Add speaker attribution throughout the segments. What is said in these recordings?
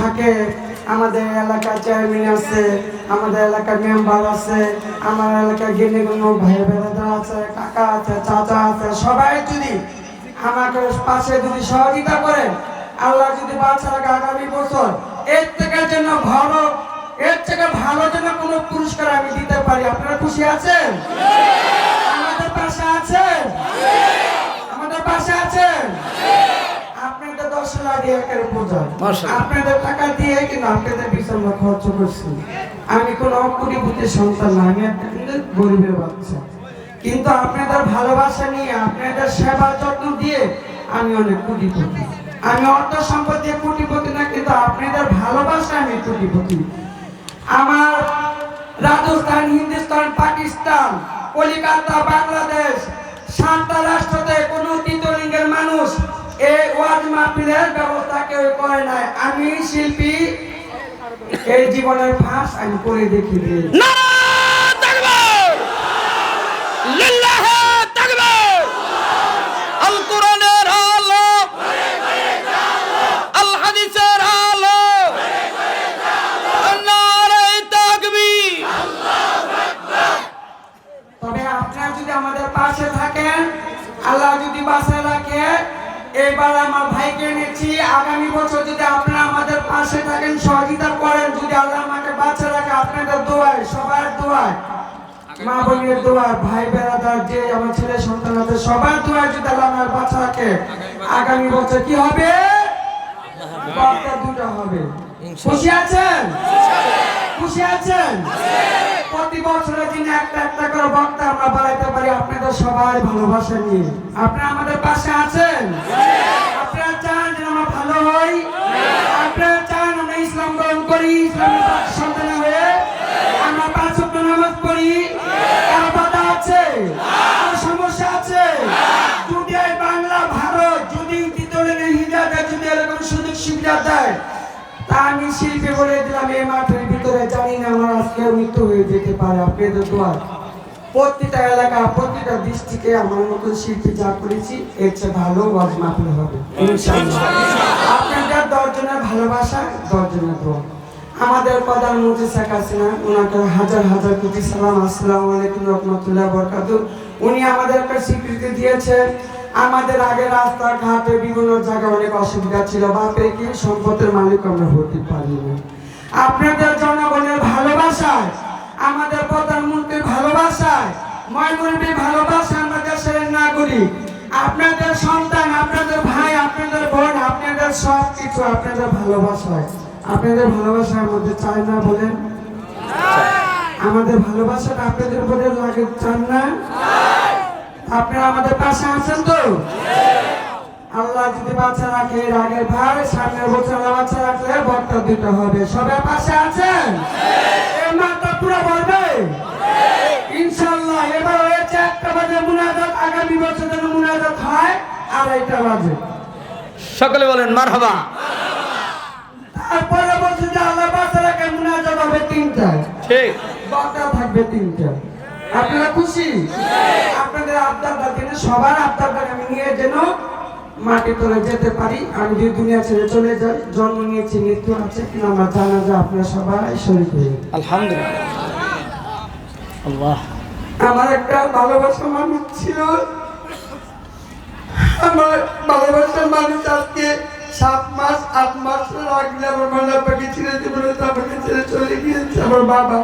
Speaker 1: থাকে আমাদের এলাকার চেয়ারম্যান আছে, আমাদের এলাকার মেম্বার আছে, আমার এলাকার গেলে ভাই বেড়াদার আছে, কাকা আছে, চাচা আছে, সবাই যদি আমাকে পাশে যদি সহযোগিতা করেন, আল্লাহ যদি বাঁচা রাখে আগামী বছর এর থেকে যেন ভালো, এর থেকে ভালো যেন কোনো পুরস্কার আমি দিতে পারি। আপনারা খুশি আছেন? আমাদের পাশে আছেন? আমাদের পাশে আছেন? আপনাদের 10 লাখ একের বোঝা, আপনাদের টাকা দিয়ে কিন্তু আপনাদের পিছনে খরচ করছি। আমি কোন কোটিপতির সন্তান না, আমি একটা গরিবের বাচ্চা, কিন্তু আপনাদের ভালোবাসা নিয়ে, আপনাদের সেবা যত্ন দিয়ে আমি অনেক কোটিপতি। আমি অর্থ সম্পদ দিয়ে কোটিপতি না, কিন্তু আপনাদের ভালোবাসা আমি কোটিপতি। আমার রাজস্থান, হিন্দুস্তান, পাকিস্তান, কলিকাতা, বাংলাদেশ 7টা রাষ্ট্রতে কোন তৃতীয় লিঙ্গের মানুষ এই ওয়াজ মাহফিলের ব্যবস্থা কেউ করে নাই। আমি শিল্পী, এই জীবনের ফাঁস আমি করে দেখিয়ে দিয়েছি। তবে আপনারা যদি আমাদের পাশে থাকেন, আল্লাহ যদি বাঁচায় রাখে, এবার আমার ভাইকে এনেছি, আগামী বছর যদি আপনারা আমাদের পাশে থাকেন, সহযোগিতা করেন, যদি আল্লাহ আমাকে বাঁচায় রাখে, আপনাদের দোয়ায়, সবার দোয়ায়, মা বোনের দোয়ায়, ভাই বেড়াদার যে আমার ছেলে সন্তান আছে সবার দোয়ায় যদি আল্লাহ আমার বাঁচা রাখে, আগামী বছর কি হবে? বক্তা দুটো হবে। খুশি আছেন? খুশি আছেন? প্রতি বছরের দিন একটা একটা করে বক্তা আমরা বাড়াইতে পারি আপনাদের সবাই ভালোবাসা নিয়ে। আপনারা আমাদের পাশে আছেন? আপনারা চান যে আমরা ভালো হই? আপনারা চান আমরা ইসলাম গ্রহণ করি, ইসলামের সন্তান হয়ে আমরা 5 ওয়াক্ত নামাজ পড়ি? কারো বাধা আছে? কারো সমস্যা আছে? যদি এই বাংলা ভারত যদি তৃতীয় হিজাবে যদি এরকম সুযোগ সুবিধা দেয়, তা আমি শিল্পী বলে দিলাম, এই মাঠের ভিতরে জানি না আমার আজকে মৃত্যু হয়ে যেতে পারে। আপনাদের দোয়া, প্রতিটা এলাকা, প্রতিটা ডিস্ট্রিক্টে আমার মতন শিল্পী যা করেছি এর চেয়ে ভালো ওয়াজ মাহফিল হবে ইনশাআল্লাহ। আপনাদের 10 জনের ভালোবাসা, 10 জনের দোয়া। আমাদের প্রধানমন্ত্রী শেখ হাসিনা, ওনাকে হাজার হাজার কোটি সালাম। আসসালামু আলাইকুম রহমতুল্লাহ বরকাতুহু। উনি আমাদেরকে স্বীকৃতি দিয়েছেন। আমাদের আগে রাস্তাঘাটে বিভিন্ন জায়গায় অনেক অসুবিধা ছিল, বাপে কি সম্পদের মালিক আমরা হতে পারি না। আপনাদের জনগণের ভালোবাসায়, আমাদের প্রধানমন্ত্রীর ভালোবাসায়, ময়মনসিংহের ভালোবাসা, আমরা দেশের নাগরিক, আপনাদের সন্তান, আপনাদের ভাই, আপনাদের বোন, আপনাদের সব কিছু আপনাদের ভালোবাসায়, আপনাদের ভালোবাসার মধ্যে চাই না বলেন? আমাদের ভালোবাসাটা আপনাদের উপরে লাগে, চান না? আপনারা আমাদের পাশে আছেন তো? আল্লাহ যদি বাঁচা রাখে, আগের ভাই সামনের বছর বাঁচা রাখলে বক্তা দুটো হবে। সবাই পাশে আছেন? এই মাঠটা পুরো বলবে ইনশাআল্লাহ। এবার হয়েছে 1টা বাজে মুনাজাত, আগামী বছর যেন মুনাজাত হয় 2:30 বাজে।
Speaker 2: সকলে বলেন মারহাবা।
Speaker 1: তারপরে বলছে যে আল্লাহ বাঁচা রাখে মুনাজাত হবে 3টায়, ঠিক, বক্তা থাকবে 3টায়। আপনারা খুশি? আপনাদের আবদারটা দিনে সবার আবদারটা আমি নিয়ে যেন মাটি তলে যেতে পারি। আমি যদি দুনিয়া ছেড়ে চলে যাই, জন্ম নিয়েছি, মৃত্যু আছে, কিন্তু আমার জানা যায় আপনারা সবাই শরীক হয়ে।
Speaker 2: আলহামদুলিল্লাহ। আল্লাহ,
Speaker 1: আমার একটা ভালোবাসার মানুষ ছিল, আমার ভালোবাসার মানুষ আজকে 7 মাস 8 মাস আগে আমার মালা পাখি ছেড়ে জীবনে আমাকে ছেড়ে চলে গিয়েছে আমার বাবা।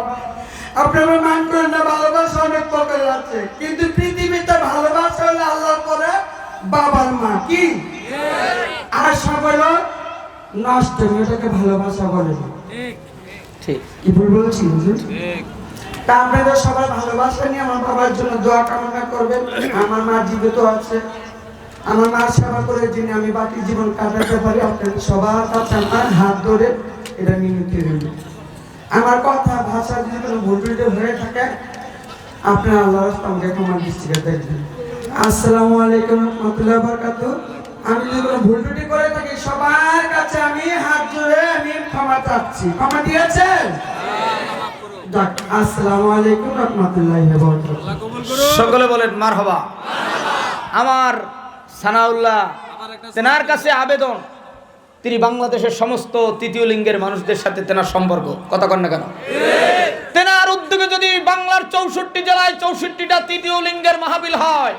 Speaker 1: আপনারা মান করেন না, ভালোবাসা অনেক প্রকার আছে, কিন্তু পৃথিবীতে ভালোবাসা হলো আল্লাহর পরে বাবার মা, কি আর সব হলো নষ্ট, এটাকে ভালোবাসা বলে না।
Speaker 2: ঠিক
Speaker 1: কি ভুল বলছি? তা আপনাদের সবার ভালোবাসা নিয়ে আমার বাবার জন্য দোয়া কামনা করবেন। আমার মা জীবিত আছে, আমার মার সেবা করে যিনি আমি বাকি জীবন কাটাতে পারি, আপনাদের সবার কাছে আমার হাত ধরে এটা মিনতি রইল। আমার কথা ভাষা যদি কোনো ভুল হয়ে থাকে, আপনার আল্লাহ আমাকে ক্ষমার দৃষ্টিতে দেখবেন। আসসালামু আলাইকুম রহমতুল্লাহ বরকাতুহু। আমি যদি কোনো ভুল ত্রুটি করে থাকি, সবার কাছে আমি হাত জোড়ে আমি ক্ষমা চাচ্ছি। ক্ষমা দিয়েছেন? আসসালামু আলাইকুম রহমতুল্লাহি ওয়া বারাকাতুহু।
Speaker 2: সকলে বলেন মারহাবা। আমার সানাউল্লাহ তেনার কাছে আবেদন, তিনি বাংলাদেশের সমস্ত তৃতীয় লিঙ্গের মানুষদের সাথে তেনার সম্পর্ক, কথা কন না কেন? তেনার উদ্যোগে যদি বাংলার 64 জেলায় 64টা তৃতীয় লিঙ্গের মাহফিল হয়,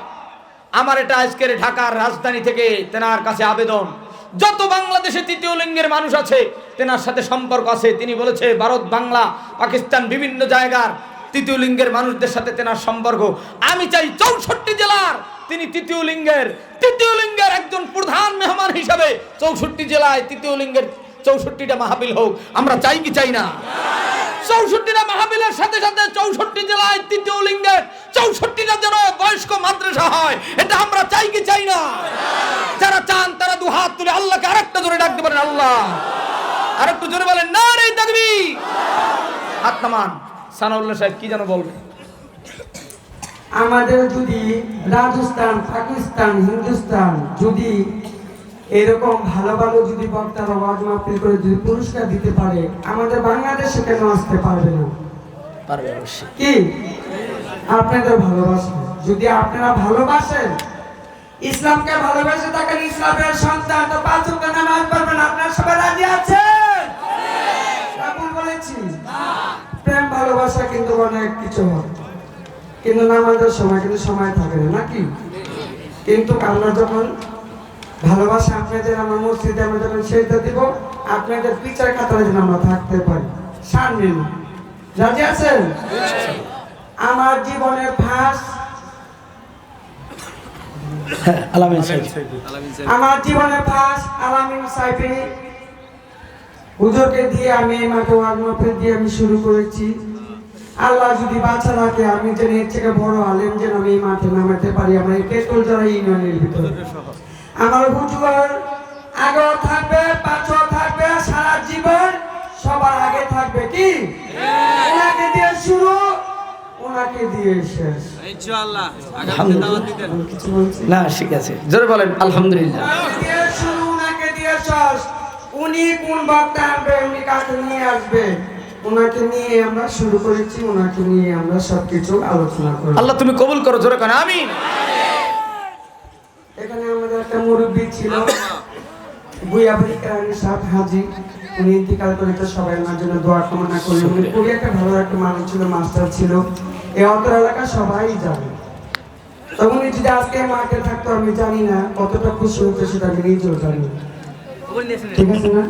Speaker 2: আমার এটা আজকের ঢাকার রাজধানী থেকে তেনার কাছে আবেদন, যত বাংলাদেশে তৃতীয় লিঙ্গের মানুষ আছে তেনার সাথে সম্পর্ক আছে, তিনি বলেছে ভারত, বাংলা, পাকিস্তান বিভিন্ন জায়গার তৃতীয় লিঙ্গের মানুষদের সাথে তেনার সম্পর্ক। আমি চাই 64 জেলার তিনি তৃতীয় লিঙ্গের একজন প্রধান মেহমান হিসাবে 64 জেলায় তৃতীয় লিঙ্গের 64টা মাহফিল হোক। আমরা চাই কি চাই না? 64টা মাহফিলের সাথে সাথে 64 জেলায় তৃতীয় লিঙ্গের 64টা যেন বয়স্ক মাদ্রাসা হয়, এটা আমরা চাই কি চাই না? যারা চান তারা দু হাত তুলে আল্লাহকে আরেকটা জোরে ডাকতে পারেন, আল্লাহ আরেকটু জোরে বলেন নারে তাকবীর। হাত নামান। সানাউল্লাহ সাহেব কি যেন বলবে?
Speaker 1: আমাদের যদি রাজস্থান, পাকিস্তান, হিন্দুস্তান যদি এরকম ভালো ভালো যদি বক্তারা ওয়াজ মাহফিল করে যদি পুরস্কার দিতে পারে, আমাদের বাংলাদেশে কেন আসতে পারবে না?
Speaker 2: পারবে অবশ্যই।
Speaker 1: কি আপনাদের ভালোবাসা, যদি আপনারা ভালোবাসেন, ইসলামকে ভালোবেসে থাকেন, ইসলামের সন্তান, তো 5 ওয়াক্ত নামাজ পড়বেন, আপনারা সবাই রাজি আছেন? ভুল বলেছি? প্রেম ভালোবাসা কিন্তু অনেক কিছু হয়, কিন্তু নামাজের সময় কিন্তু সময় থাকে না, নাকি? কিন্তু আমরা যখন ভালোবাসা আপনাদের আমার মসজিদে আমরা যখন সেজদা দিব, আপনাদের বিচার খাতারে যেন আমরা থাকতে পারি, সামনে না। রাজি আছেন? আমার জীবনের ফাঁস,
Speaker 2: আলামিন সাহেব,
Speaker 1: আমার জীবনের ফাঁস আলামিন সাহেব হুজুরকে দিয়ে আমি এই মাঠে ওয়াজ মাহফিল দিয়ে আমি শুরু করেছি। আল্লাহ যদি বাঁচা রাখে, আমি যেন এর থেকে বড় আলেম যেন আমি এই মাঠে নামাতে পারি, আমার এই পেট্রোল যারা ইউনিয়নের ভিতরে। আমার হুজুর আগেও থাকবে, পাঁচও থাকবে, সারা জীবন সবার আগে থাকবে। কি ওনাকে দিয়ে শুরু, ওনাকে দিয়ে শেষ,
Speaker 3: ইনশাআল্লাহ।
Speaker 1: কিছু বলছি
Speaker 2: না ঠিক আছে, জোরে বলেন আলহামদুলিল্লাহ।
Speaker 1: ওনাকে দিয়ে শুরু, ওনাকে দিয়ে শেষ। উনি কোন বক্তা আনবে, উনি কাকে নিয়ে আসবে, ওনাকে নিয়ে আমরা শুরু করেছি, ওনাকে নিয়ে আমরা সবকিছু আলোচনা করি।
Speaker 2: আল্লাহ তুমি কবুল করো, জোরে কেন আমিন।
Speaker 1: এখানে আমাদের একটা মুরব্বী ছিল, বুয়াবাড়ি কেরানি সাহেব হাজি, উনি ইন্তিকাল করে, তো সবাই ওনার জন্য দোয়া কামনা করলেন। উনি খুবই একটা ভালো একটা মানুষ ছিল, মাস্টার ছিল, এই অন্তর এলাকা সবাই জানে। তো উনি যদি আজকে মাঠে থাকতো, আমি জানি না কতটা খুশি হতো, সেটা আমি নিজেও জানি না। ঠিক আছে না?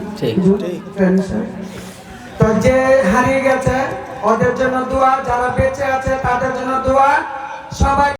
Speaker 1: তো যে হারিয়ে গেছে ওদের জন্য দোয়া, যারা বেঁচে আছে তাদের জন্য দোয়া, সবাই